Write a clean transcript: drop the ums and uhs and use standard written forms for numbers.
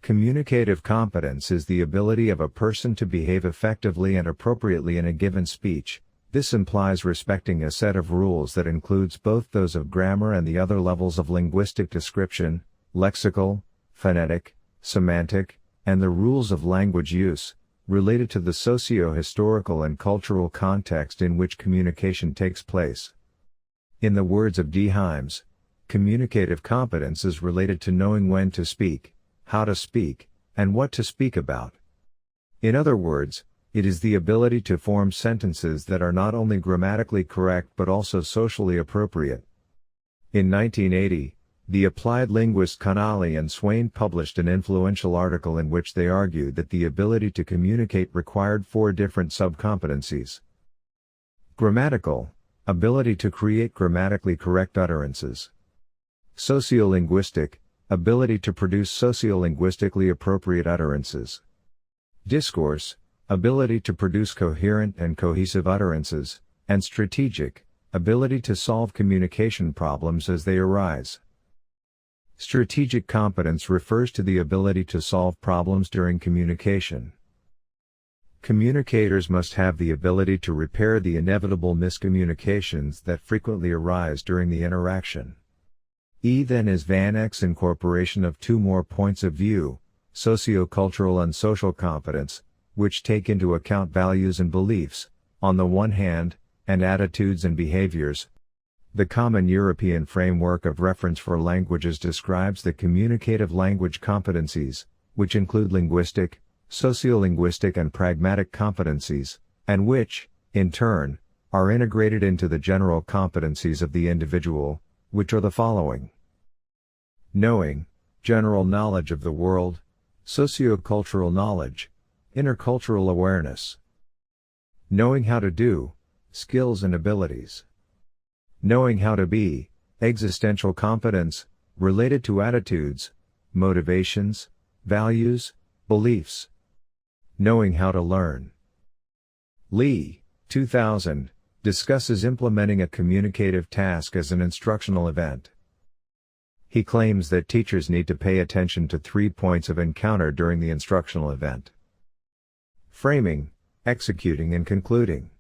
Communicative competence is the ability of a person to behave effectively and appropriately in a given speech. This implies respecting a set of rules that includes both those of grammar and the other levels of linguistic description, lexical, phonetic, semantic, and the rules of language use, related to the socio-historical and cultural context in which communication takes place. In the words of D. Himes, communicative competence is related to knowing when to speak, how to speak, and what to speak about. In other words, it is the ability to form sentences that are not only grammatically correct but also socially appropriate. In 1980, the applied linguists Connolly and Swain published an influential article in which they argued that the ability to communicate required 4 different subcompetencies. Grammatical, ability to create grammatically correct utterances. Sociolinguistic, ability to produce sociolinguistically appropriate utterances. Discourse, ability to produce coherent and cohesive utterances, and strategic, ability to solve communication problems as they arise. Strategic competence refers to the ability to solve problems during communication. Communicators must have the ability to repair the inevitable miscommunications that frequently arise during the interaction. Then is Van Eck's incorporation of 2 more points of view, sociocultural and social competence, which take into account values and beliefs, on the one hand, and attitudes and behaviors. The Common European Framework of Reference for Languages describes the communicative language competencies, which include linguistic, sociolinguistic and pragmatic competencies, and which, in turn, are integrated into the general competencies of the individual, which are the following: knowing, general knowledge of the world, sociocultural knowledge, intercultural awareness. Knowing how to do, skills and abilities. Knowing how to be, existential competence, related to attitudes, motivations, values, beliefs. Knowing how to learn. Lee, 2000, discusses implementing a communicative task as an instructional event. He claims that teachers need to pay attention to 3 points of encounter during the instructional event: framing, executing and concluding.